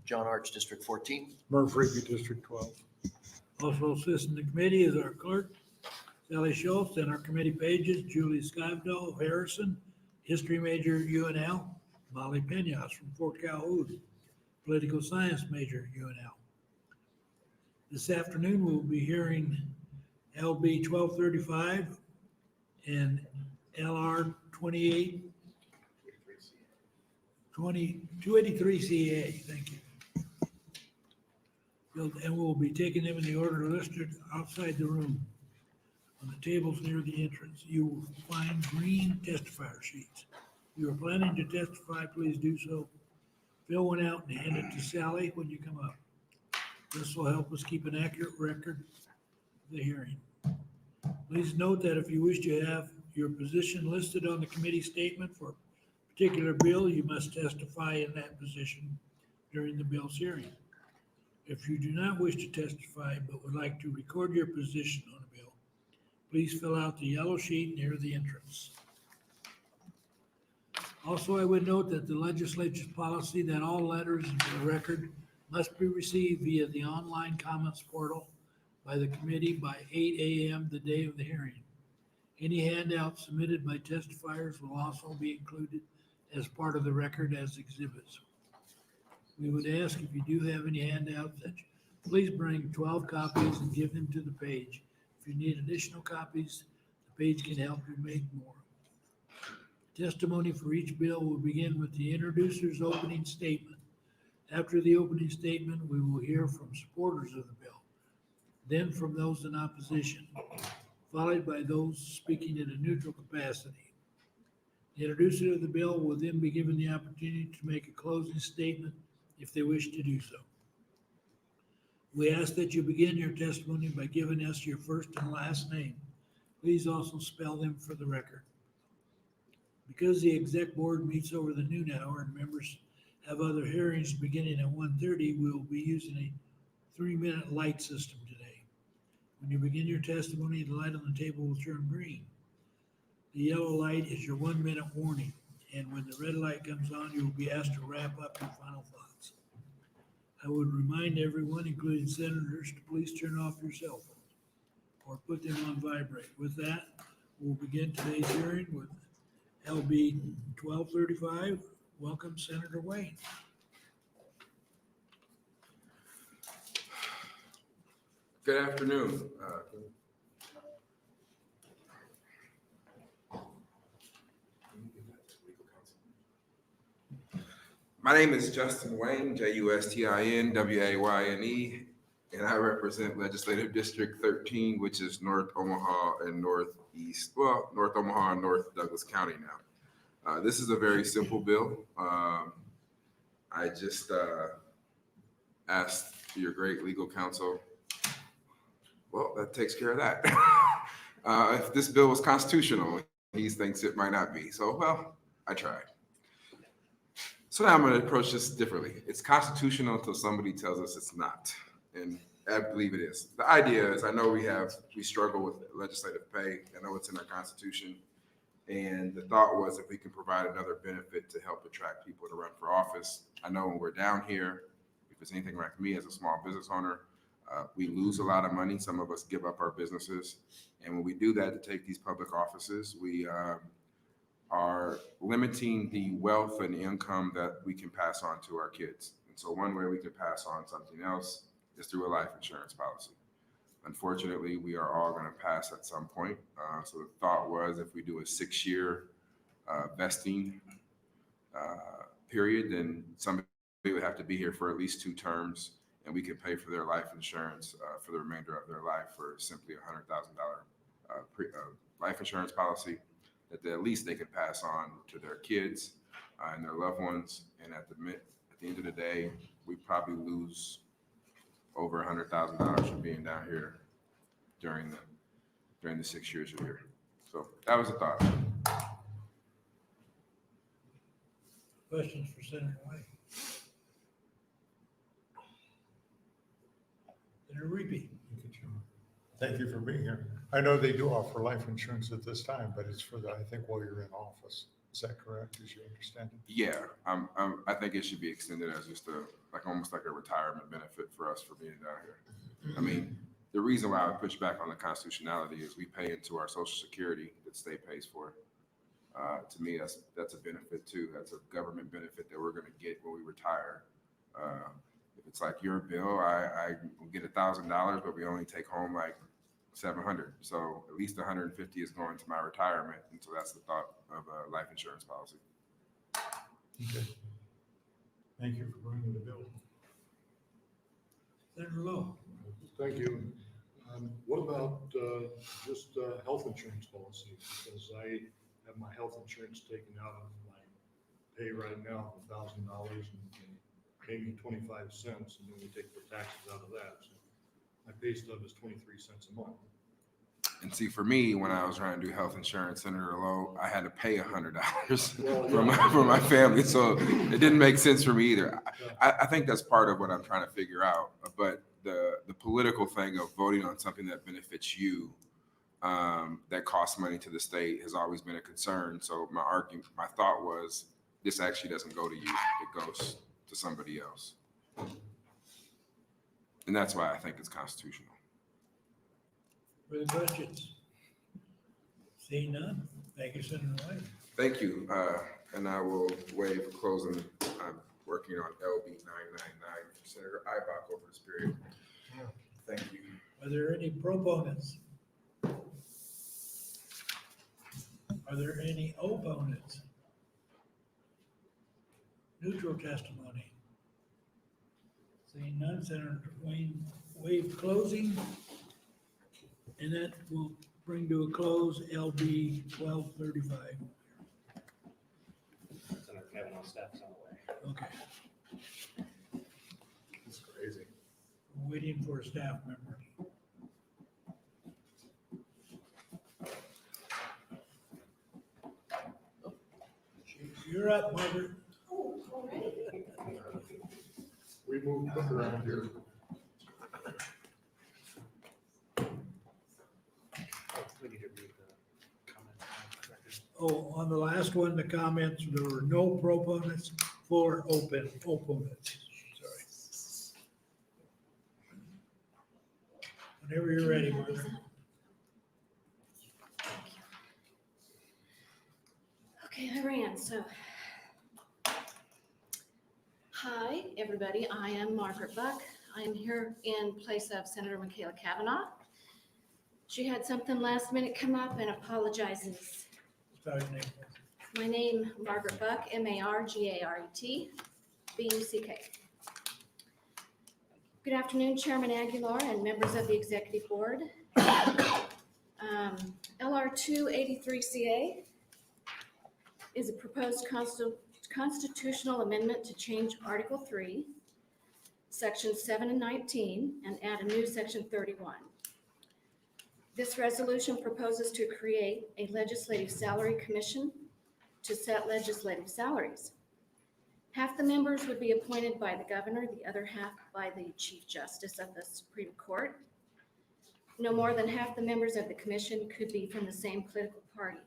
John Arch, District 14. Murph Rigby, District 12. Also assisting the committee is our clerk, Sally Schultz, and our committee pages, Julie Skybdell of Harrison, history major, UNL, Molly Peñas from Fort Calhoun, political science major, UNL. This afternoon, we'll be hearing LB 1235 and LR 283 CA. Thank you. And we'll be taking them in the order listed outside the room on the tables near the entrance. You will find green testifier sheets. If you are planning to testify, please do so. Fill one out and hand it to Sally when you come up. This will help us keep an accurate record of the hearing. Please note that if you wish to have your position listed on the committee statement for a particular bill, you must testify in that position during the bill's hearing. If you do not wish to testify but would like to record your position on a bill, please fill out the yellow sheet near the entrance. Also, I would note that the legislature's policy that all letters into the record must be received via the online comments portal by the committee by 8 a.m. the day of the hearing. Any handouts submitted by testifiers will also be included as part of the record as exhibits. We would ask if you do have any handouts that you please bring 12 copies and give them to the page. If you need additional copies, the page can help you make more. Testimony for each bill will begin with the introducer's opening statement. After the opening statement, we will hear from supporters of the bill, then from those in opposition, followed by those speaking in a neutral capacity. The introducer of the bill will then be given the opportunity to make a closing statement if they wish to do so. We ask that you begin your testimony by giving us your first and last name. Please also spell them for the record. Because the exec board meets over the noon hour and members have other hearings beginning at 1:30, we will be using a 3-minute light system today. When you begin your testimony, the light on the table will turn green. The yellow light is your 1-minute warning, and when the red light comes on, you will be asked to wrap up your final thoughts. I would remind everyone, including senators, to please turn off your cell phones or put them on vibrate. With that, we'll begin today's hearing with LB 1235. Welcome, Senator Wayne. Good afternoon. My name is Justin Wayne, Justin Wayne, and I represent Legislative District 13, which is North Omaha and North Omaha and North Douglas County now. This is a very simple bill. I just asked your great legal counsel. Well, that takes care of that. If this bill was constitutional, he thinks it might not be. So, well, I tried. So now I'm going to approach this differently. It's constitutional until somebody tells us it's not. And I believe it is. The idea is, I know we struggle with legislative pay. I know it's in our Constitution. And the thought was, if we can provide another benefit to help attract people to run for office. I know when we're down here, if it's anything like me as a small business owner, we lose a lot of money. Some of us give up our businesses. And when we do that to take these public offices, we are limiting the wealth and income that we can pass on to our kids. And so one way we could pass on something else is through a life insurance policy. Unfortunately, we are all going to pass at some point. So the thought was, if we do a 6-year vesting period, then somebody would have to be here for at least 2 terms, and we could pay for their life insurance for the remainder of their life for simply $100,000 life insurance policy that at least they could pass on to their kids and their loved ones. And at the end of the day, we probably lose over $100,000 from being down here during the 6 years we're here. So that was a thought. Questions for Senator Wayne? Senator Rigby. Thank you for being here. I know they do offer life insurance at this time, but it's for I think while you're in office. Is that correct, as you understand it? Yeah, I think it should be extended as just almost like a retirement benefit for us for being down here. I mean, the reason why I would push back on the constitutionality is we pay into our Social Security that the state pays for. To me, that's a benefit too. That's a government benefit that we're going to get when we retire. If it's like your bill, I will get $1,000, but we only take home like 700. So at least 150 is going to my retirement, and so that's the thought of a life insurance policy. Okay. Thank you for bringing the bill. Senator Lowe. Thank you. What about just health insurance policy? Because I have my health insurance taken out of my pay right now, $1,000 and maybe 25 cents, and then we take the taxes out of that. So my pay stub is 23 cents a month. And see, for me, when I was trying to do health insurance, Senator Lowe, I had to pay $100 for my family, so it didn't make sense for me either. I think that's part of what I'm trying to figure out. But the political thing of voting on something that benefits you, that costs money to the state, has always been a concern. So my thought was, this actually doesn't go to you; it goes to somebody else, and that's why I think it's constitutional. Further questions? Seeing none. Thank you, Senator White. Thank you, and I will waive closing. I'm working on LB 999 for Senator Ibach over this period. Thank you. Are there any proponents? Are there any opponents? Neutral testimony? Seeing none, Senator Wayne waive closing. And that will bring to a close LB 1235. Senator Cavanaugh, staff's on the way. Okay, It's crazy. we're waiting for a staff member. You're up, Margaret. We move quick around here. We need to read the comment on the record. Oh, on the last one, the comments, there were no proponents, for opponents. Sorry. Whenever you're ready, Margaret. Okay, I ran, so. Hi, everybody. I am Margaret Buck. I am here in place of Senator Michaela Cavanaugh. She had something last minute come up and apologizes. Start your name. My name, Margaret Buck, M-A-R-G-A-R-E-T, B-U-C-K. Good afternoon, Chairman Aguilar and members of the Executive Board. LR 283CA is a proposed constitutional amendment to change Article 3, Sections 7 and 19, and add a new Section 31. This resolution proposes to create a legislative salary commission to set legislative salaries. Half the members would be appointed by the governor, the other half by the Chief Justice of the Supreme Court. No more than half the members of the commission could be from the same political party.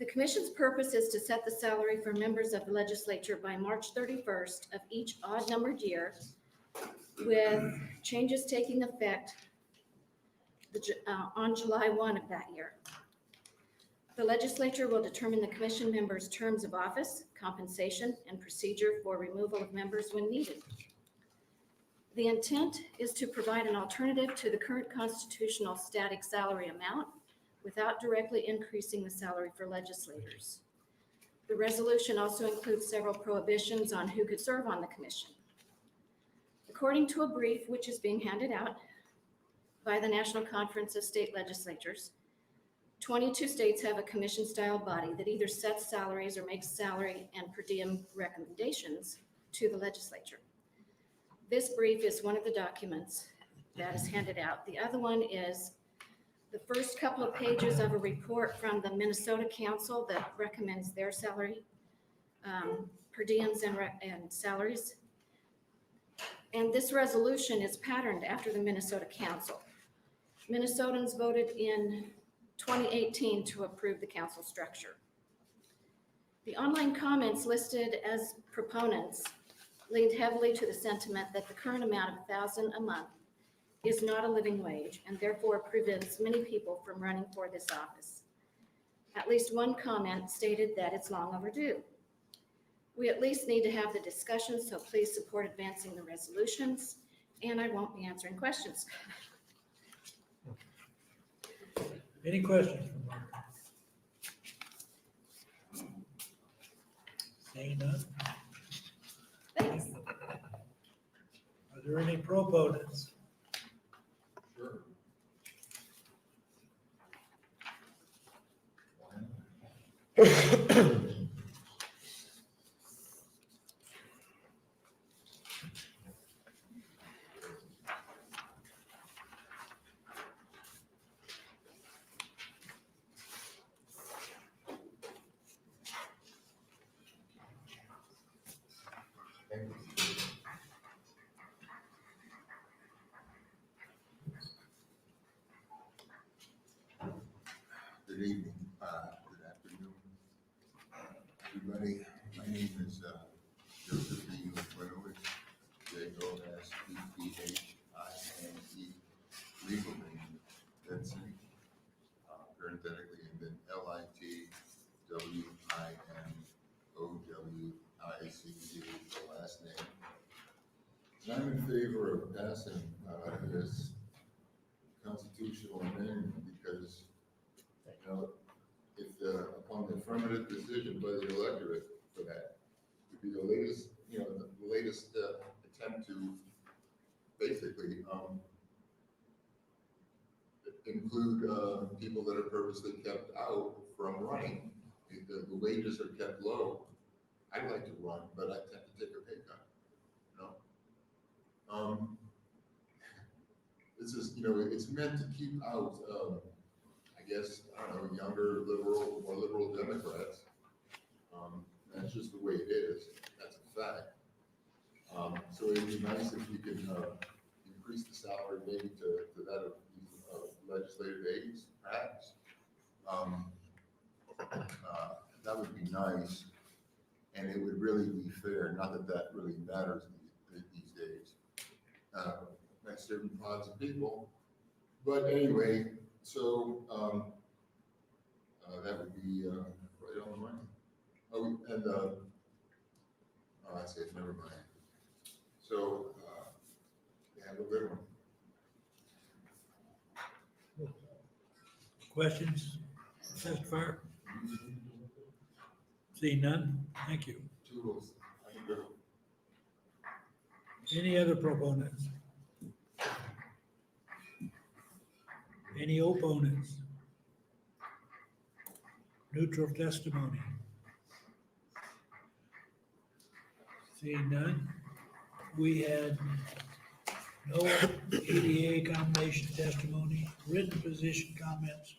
The commission's purpose is to set the salary for members of the legislature by March 31st of each odd-numbered year, with changes taking effect on July 1 of that year. The legislature will determine the commission members' terms of office, compensation, and procedure for removal of members when needed. The intent is to provide an alternative to the current constitutional static salary amount without directly increasing the salary for legislators. The resolution also includes several prohibitions on who could serve on the commission. According to a brief which is being handed out by the National Conference of State Legislatures, 22 states have a commission-style body that either sets salaries or makes salary and per diem recommendations to the legislature. This brief is one of the documents that is handed out. The other one is the first couple of pages of a report from the Minnesota Council that recommends their salary, per diems and salaries. And this resolution is patterned after the Minnesota Council. Minnesotans voted in 2018 to approve the council structure. The online comments listed as proponents leaned heavily to the sentiment that the current amount of $1,000 a month is not a living wage and therefore prevents many people from running for this office. At least one comment stated that it's long overdue. We at least need to have the discussion, so please support advancing the resolutions, and I won't be answering questions. Any questions from Mark? Seeing none. Thanks. Are there any proponents? Sure. Good evening, good afternoon, everybody. My name is Joseph B. Winowitz, J-O-S-E-P-H-I-N-E, legal name Vincent, parenthetically, and then L-I-T-W-I-N-O-W-I-C-Z, the last name. And I'm in favor of passing this constitutional amendment because if upon the affirmative decision by the electorate for that, would be the latest, the latest attempt to basically include people that are purposely kept out from running. The wages are kept low. I'd like to run, but I tend to take a pay cut. This is, it's meant to keep out. I guess, I don't know, younger liberal, more liberal Democrats. That's just the way it is. That's a fact. So it'd be nice if we could increase the salary maybe to that of legislative aides, perhaps. That would be nice. And it would really be fair. Not that that really matters these days. By certain pods of people. But anyway, so that would be right on the money. Oh, and I said, never mind. So, have a good one. Questions? Testifier? Seeing none? Thank you. Toodles. Have a good one. Any other proponents? Any opponents? Neutral testimony? Seeing none, we had no ADA combination testimony, written position comments,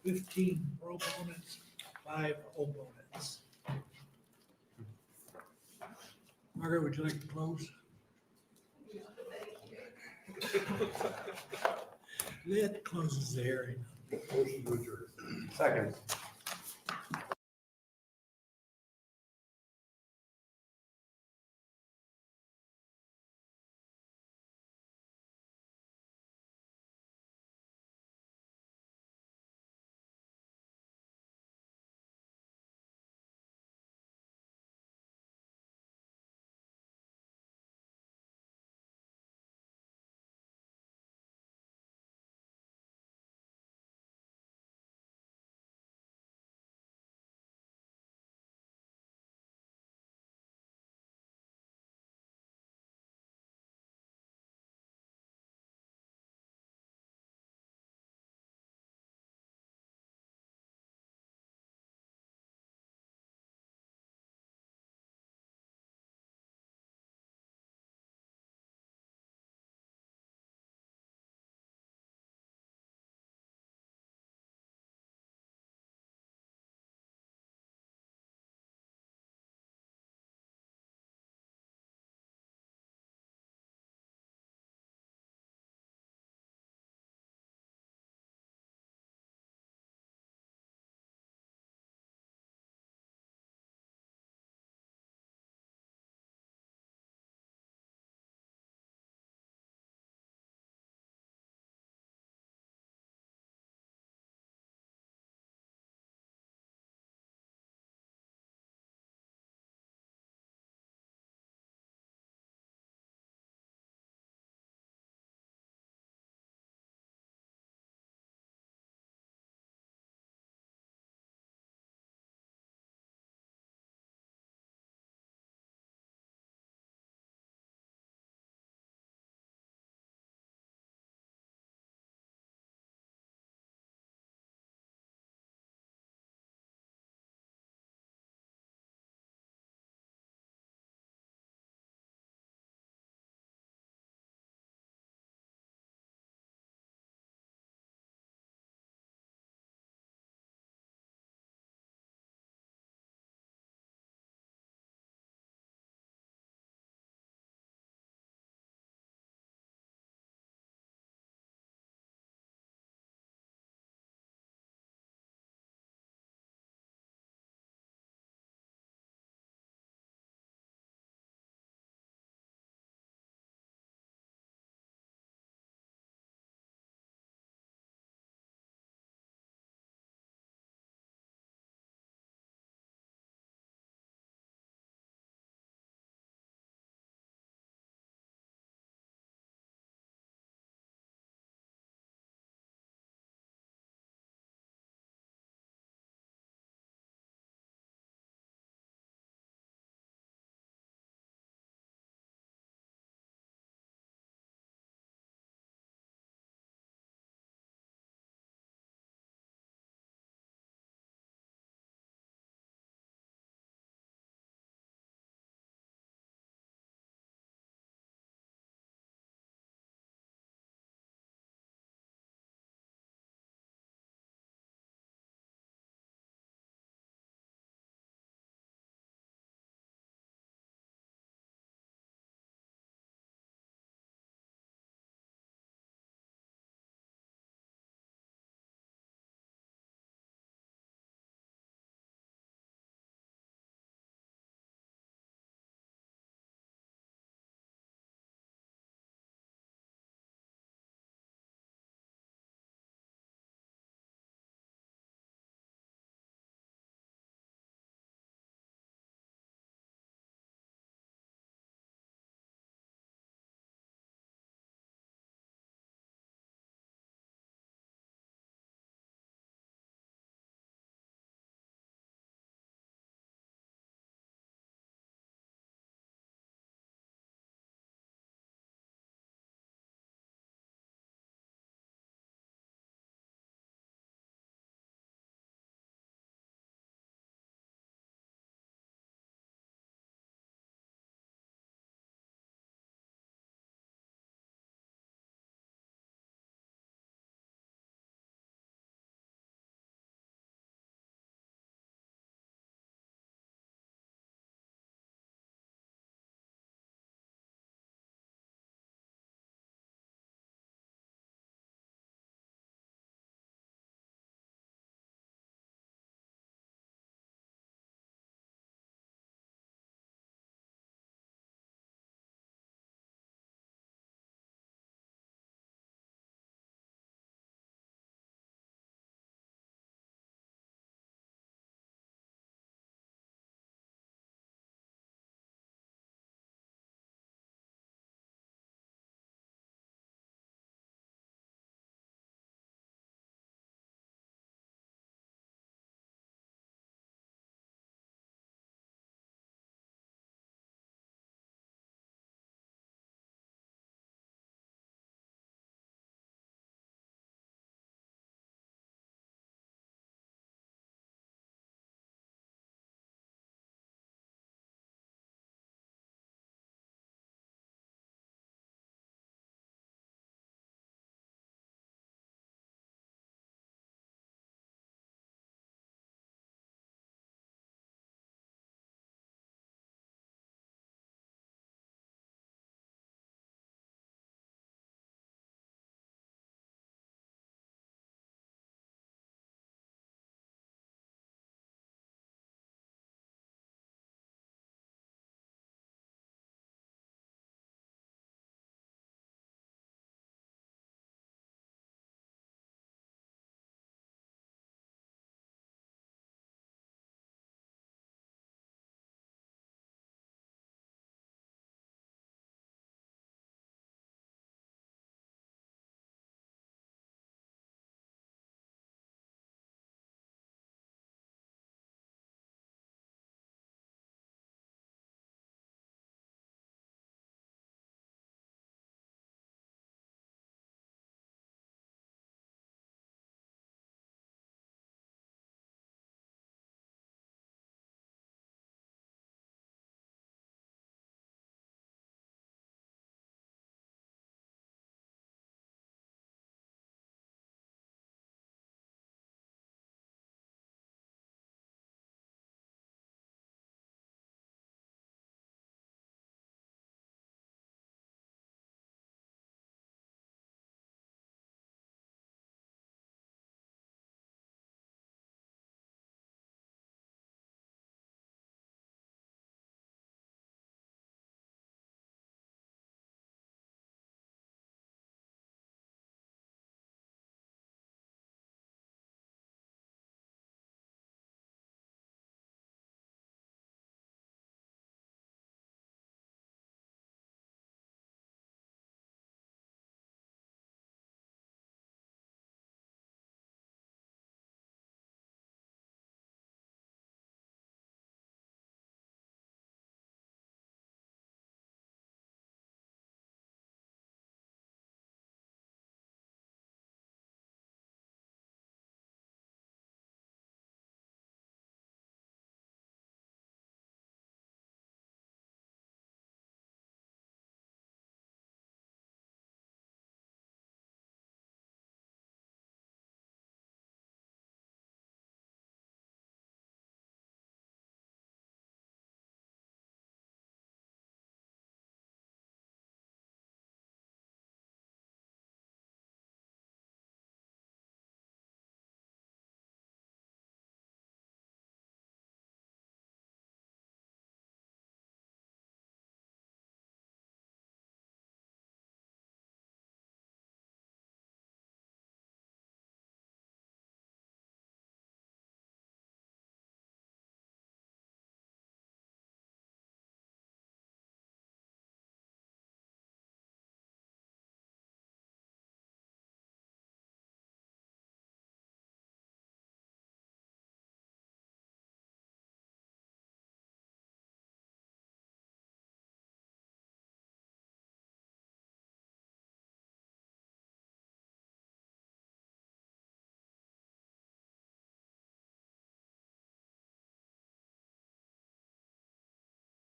15 proponents, 5 opponents. Margaret, would you like to close? That closes the hearing. Motion to adjourn. Second.